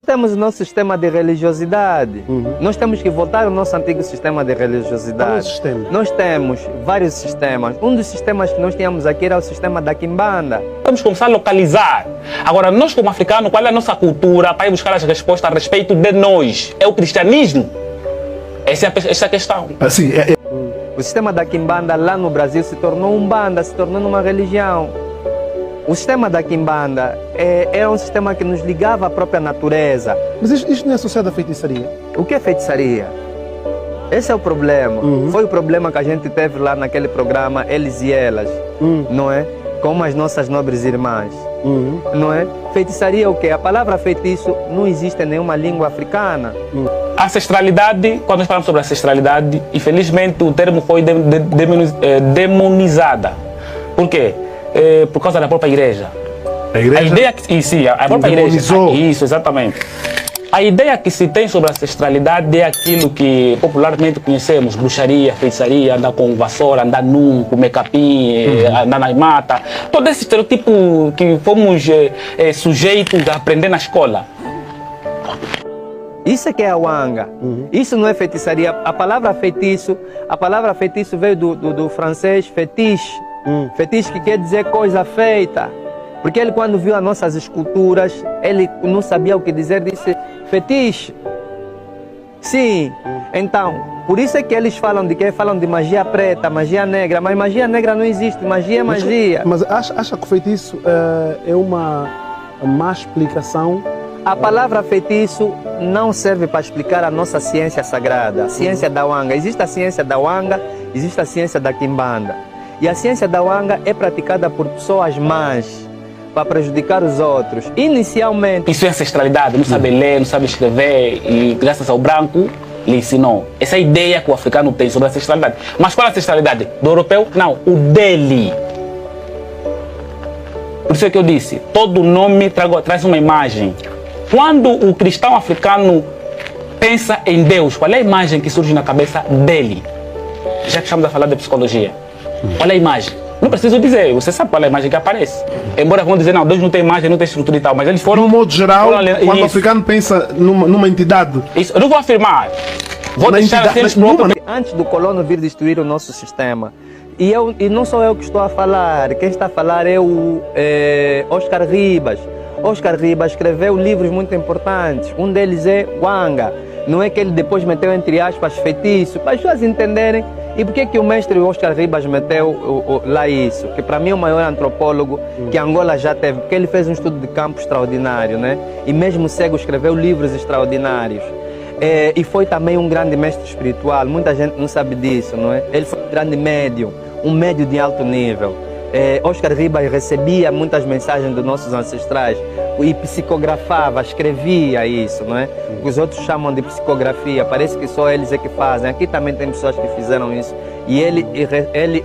Temos o nosso sistema de religiosidade. Nós temos que voltar ao nosso antigo sistema de religiosidade. Qual é o sistema? Nós temos vários sistemas. Um dos sistemas que nós tínhamos aqui era o sistema da quimbanda. Vamos começar a localizar. Agora, nós como africanos, qual é a nossa cultura para ir buscar as respostas a respeito de nós? É o cristianismo? Essa é a questão. Assim, O sistema da quimbanda lá no Brasil se tornou umbanda, se tornou uma religião. O sistema da quimbanda é um sistema que nos ligava à própria natureza. Mas isto não é associado à feitiçaria? O que é feitiçaria? Esse é o problema. Foi o problema que a gente teve lá naquele programa Eles e Elas, não é? Com as nossas nobres irmãs, não é? Feitiçaria é o quê? A palavra feitiço não existe em nenhuma língua africana. A ancestralidade, quando nós falamos sobre ancestralidade, infelizmente o termo foi demonizada. Por quê? Por causa da própria igreja. A igreja? A ideia que, sim, a própria demonizou. igreja. Isso, exatamente. A ideia que se tem sobre a ancestralidade é aquilo que popularmente conhecemos: bruxaria, feitiçaria, andar com vassoura, andar nu, comer capim, andar nas matas. Todo esse estereotipo que fomos sujeitos a aprender na escola. Isso é que é a wanga. Isso não é feitiçaria. A palavra feitiço veio do francês fetiche. Fetiche que quer dizer coisa feita. Porque ele, quando viu as nossas esculturas, ele não sabia o que dizer, disse fetiche. Sim. Então, por isso é que eles falam de quê? Falam de magia preta, magia negra. Mas magia negra não existe, magia é magia. Mas acha que o feitiço é uma má explicação? A palavra feitiço não serve para explicar a nossa ciência sagrada, a ciência da wanga. Existe a ciência da wanga, existe a ciência da quimbanda. E a ciência da wanga é praticada por pessoas más, para prejudicar os outros. Inicialmente... Isso é ancestralidade, não sabe ler, não sabe escrever, e graças ao branco lhe ensinou. Essa é a ideia que o africano tem sobre a ancestralidade. Mas qual é a ancestralidade? Do europeu? Não, o dele. Por isso é que eu disse, todo nome traz uma imagem. Quando o cristão africano pensa em Deus, qual é a imagem que surge na cabeça dele? Já que estamos a falar de psicologia. Qual é a imagem? Não preciso dizer, você sabe qual é a imagem que aparece. Embora vão dizer, não, Deus não tem imagem, não tem estrutura e tal, mas eles foram... De um modo geral, quando isso. o africano pensa numa entidade... Isso, eu não vou afirmar. Vou deixar assim eles Antes do colono vir destruir o nosso sistema, e não sou eu que estou a falar, quem está a falar é o Oscar Ribas. Oscar Ribas escreveu livros muito importantes, um deles é Wanga. Não é que ele depois meteu entre aspas feitiço, para as pessoas entenderem. E por que o mestre Oscar Ribas meteu lá isso? Que para mim é o maior antropólogo que Angola já teve, porque ele fez um estudo de campo extraordinário, né? E mesmo cego escreveu livros extraordinários. E foi também um grande mestre espiritual, muita gente não sabe disso, não é? Ele foi um grande médium, um médium de alto nível. Oscar Ribas recebia muitas mensagens dos nossos ancestrais e psicografava, escrevia isso, não é? Os outros chamam de psicografia, parece que só eles é que fazem. Aqui também tem pessoas que fizeram isso e ele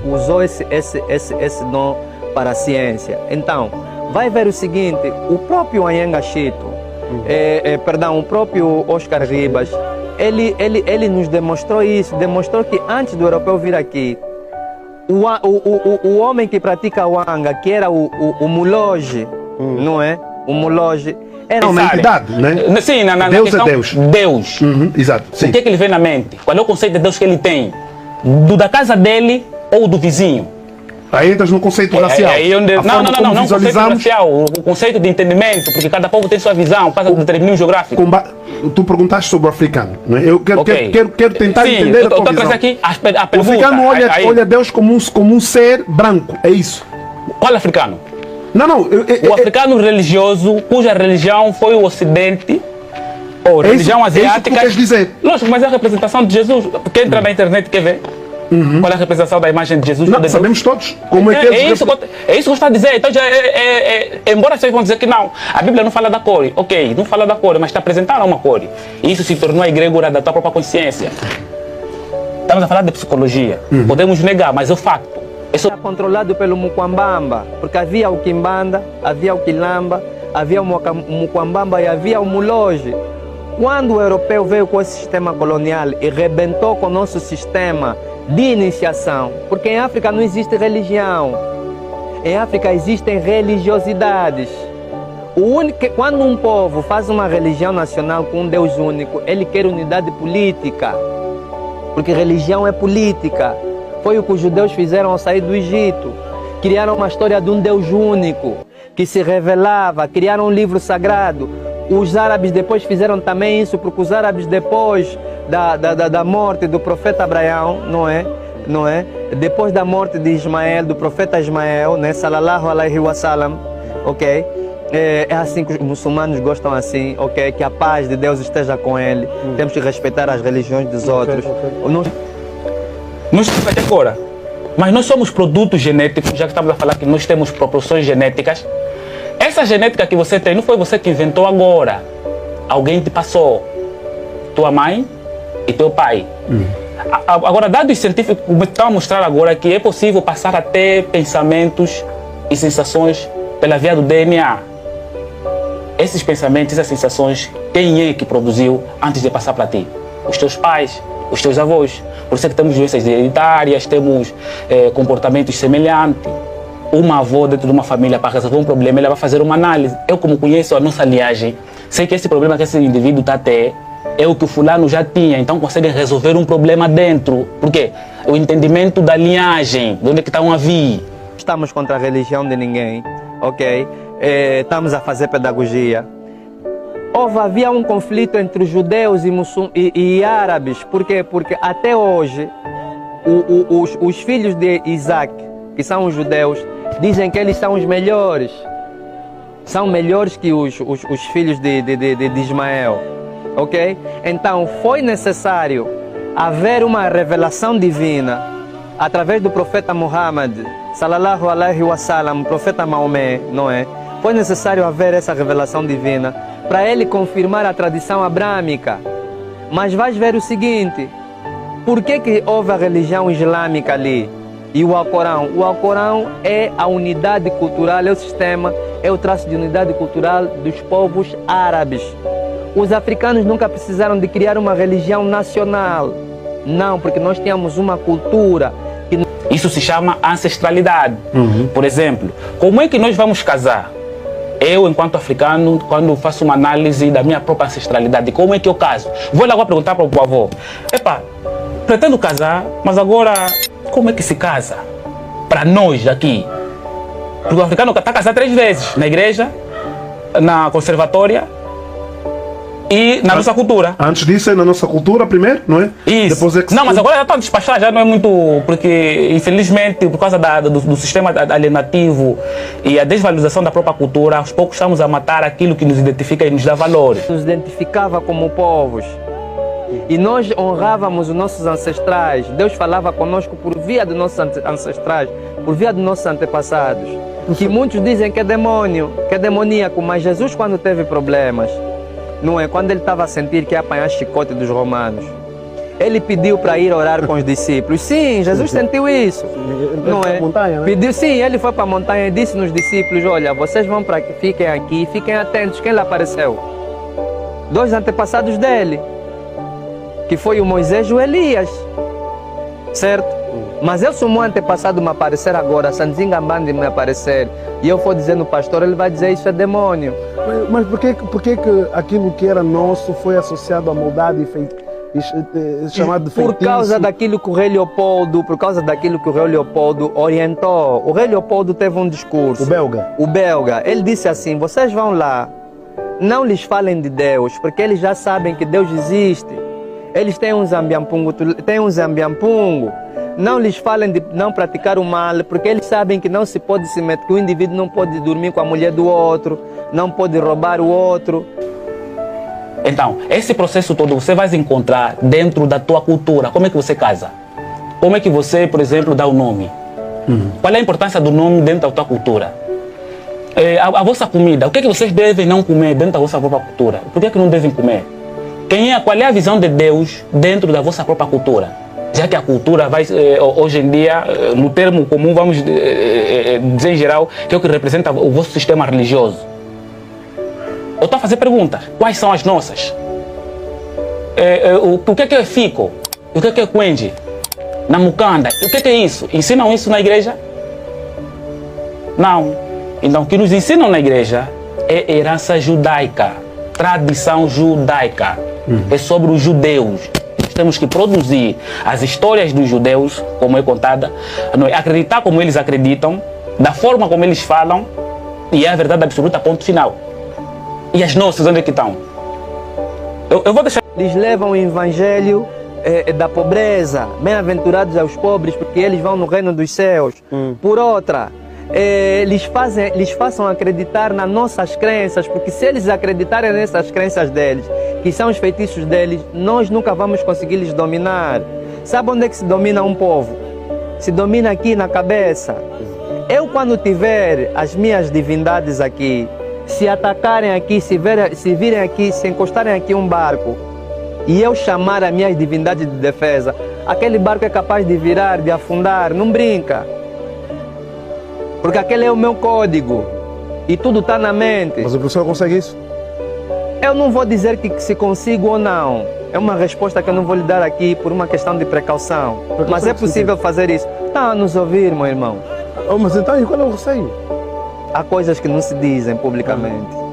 usou esse dom para a ciência. Então, vai ver o seguinte, o próprio Anhenga Chito, o próprio Oscar Ribas, ele nos demonstrou isso, demonstrou que antes do europeu vir aqui, o homem que pratica wanga, que era o muloge, não é? O muloge era uma entidade, né? Sim, na Deus questão, é Deus. Deus. Exato. Sim. O que é que ele vê na mente? Qual é o conceito de Deus que ele tem? Do da casa dele ou do vizinho? Aí entras no conceito racial. Não conceito racial, o conceito de entendimento, porque cada povo tem sua visão, passa do determinismo geográfico. Tu perguntaste sobre o africano, não é? Eu quero tentar entender a tua visão. Aqui a pergunta. O africano olha Deus como um ser branco, é isso? Qual africano? O africano religioso, cuja religião foi o Ocidente, ou religião asiática. É isso que tu queres dizer? Lógico, mas é a representação de Jesus. Quem entra na internet quer ver? Qual é a representação da imagem de Jesus? Não, sabemos todos. Como é isso que eu estou a dizer. Então, embora vocês vão dizer que não, a Bíblia não fala da cor. Ok, não fala da cor, mas está apresentando uma cor. E isso se tornou a egrégora da tua própria consciência. Estamos a falar de psicologia. Podemos negar, mas é o facto. Era controlado pelo Mukwambamba, porque havia o Kimbanda, havia o Quilamba, havia o Mukwambamba e havia o Muloge. Quando o europeu veio com esse sistema colonial e rebentou com o nosso sistema de iniciação, porque em África não existe religião, em África existem religiosidades. Quando um povo faz uma religião nacional com um Deus único, ele quer unidade política. Porque religião é política. Foi o que os judeus fizeram ao sair do Egito. Criaram uma história de um Deus único, que se revelava, criaram um livro sagrado. Os árabes depois fizeram também isso, porque os árabes depois da morte do profeta Abraão, não é? Depois da morte de Ismael, do profeta Ismael, né? Salallahu alaihi wasallam, ok? É assim que os muçulmanos gostam assim, ok? Que a paz de Deus esteja com ele. Temos que respeitar as religiões dos outros. Nós estamos até agora, mas nós somos produtos genéticos, já que estamos a falar que nós temos proporções genéticas. Essa genética que você tem, não foi você que inventou agora. Alguém te passou. Tua mãe e teu pai. Agora, dados científicos estão a mostrar agora que é possível passar até pensamentos e sensações pela via do DNA. Esses pensamentos, essas sensações, quem é que produziu antes de passar para ti? Os teus pais, os teus avós. Por isso é que temos doenças hereditárias, temos comportamentos semelhantes. Uma avó dentro de uma família, para resolver um problema, ela vai fazer uma análise. Eu, como conheço a nossa linhagem, sei que esse problema que esse indivíduo está a ter é o que o fulano já tinha, então conseguem resolver um problema dentro. Por quê? O entendimento da linhagem, de onde é que estão a vir. Estamos contra a religião de ninguém, ok? Estamos a fazer pedagogia. Havia um conflito entre os judeus e árabes. Por quê? Porque até hoje, os filhos de Isaac, que são os judeus, dizem que eles são os melhores. São melhores que os filhos de Ismael. Ok? Então foi necessário haver uma revelação divina através do profeta Muhammad, Salallahu alaihi wasallam, profeta Maomé, não é? Foi necessário haver essa revelação divina para ele confirmar a tradição abrâmica. Mas vais ver o seguinte: por que houve a religião islâmica ali? E o Alcorão? O Alcorão é a unidade cultural, é o sistema, é o traço de unidade cultural dos povos árabes. Os africanos nunca precisaram de criar uma religião nacional. Não, porque nós tínhamos uma cultura. Isso se chama ancestralidade. Por exemplo, como é que nós vamos casar? Eu, enquanto africano, quando faço uma análise da minha própria ancestralidade, como é que eu caso? Vou logo perguntar para o avô: epa, pretendo casar, mas agora como é que se casa? Para nós daqui. Porque o africano está casado 3 vezes: na igreja, na conservatória e na nossa cultura. Antes disso é na nossa cultura primeiro, não é? Isso. Depois é que não, mas agora já estão a despachar, já não é muito, porque infelizmente por causa do sistema alienativo e a desvalorização da própria cultura, aos poucos estamos a matar aquilo que nos identifica e nos dá valores. Nos identificava como povos e nós honrávamos os nossos ancestrais. Deus falava conosco por via dos nossos ancestrais, por via dos nossos antepassados. Que muitos dizem que é demônio, que é demoníaco, mas Jesus, quando teve problemas, não é? Quando ele estava a sentir que ia apanhar chicote dos romanos, ele pediu para ir orar com os discípulos. Sim, Jesus sentiu isso. Não é? Montanha, né? Pediu, sim, ele foi para a montanha e disse nos discípulos: olha, vocês vão para que fiquem aqui, fiquem atentos. Quem lhe apareceu? 2 antepassados dele, que foi o Moisés e o Elias, certo? Mas eu sou meu antepassado me aparecer agora, Sanzingambandi me aparecer, e eu for dizer no pastor, ele vai dizer: isso é demônio. Mas por que aquilo que era nosso foi associado à maldade e chamado de feitiço? Por causa daquilo que o rei Leopoldo, orientou. O rei Leopoldo teve um discurso. O belga. Ele disse assim: vocês vão lá, não lhes falem de Deus, porque eles já sabem que Deus existe. Eles têm um zambiampungo, Não lhes falem de não praticar o mal, porque eles sabem que não se pode se meter, que o indivíduo não pode dormir com a mulher do outro, não pode roubar o outro. Então, esse processo todo você vai encontrar dentro da tua cultura. Como é que você casa? Como é que você, por exemplo, dá o nome? Qual é a importância do nome dentro da tua cultura? A vossa comida, o que é que vocês devem não comer dentro da vossa própria cultura? Por que é que não devem comer? Qual é a visão de Deus dentro da vossa própria cultura? Já que a cultura vai, hoje em dia, no termo comum, vamos dizer em geral, que é o que representa o vosso sistema religioso. Eu estou a fazer perguntas. Quais são as nossas? O que é Fico? O que é Quenji? Na Mukanda? O que é isso? Ensinam isso na igreja? Não. Então, o que nos ensinam na igreja é herança judaica, tradição judaica. É sobre os judeus. Nós temos que produzir as histórias dos judeus, como é contada, acreditar como eles acreditam, da forma como eles falam, e é a verdade absoluta, ponto final. E as nossas, onde é que estão? Eu vou deixar... Eles levam o evangelho da pobreza, bem-aventurados aos pobres, porque eles vão no reino dos céus. Por outra, lhes façam acreditar nas nossas crenças, porque se eles acreditarem nessas crenças deles, que são os feitiços deles, nós nunca vamos conseguir lhes dominar. Sabe onde é que se domina um povo? Se domina aqui na cabeça. Eu, quando tiver as minhas divindades aqui, se atacarem aqui, se virem aqui, se encostarem aqui um barco, e eu chamar as minhas divindades de defesa, aquele barco é capaz de virar, de afundar, não brinca. Porque aquele é o meu código. E tudo está na mente. Mas o professor consegue isso? Eu não vou dizer que se consigo ou não. É uma resposta que eu não vou lhe dar aqui por uma questão de precaução. Mas é possível fazer isso. Está a nos ouvir, meu irmão. Mas então, e qual é o receio? Há coisas que não se dizem publicamente.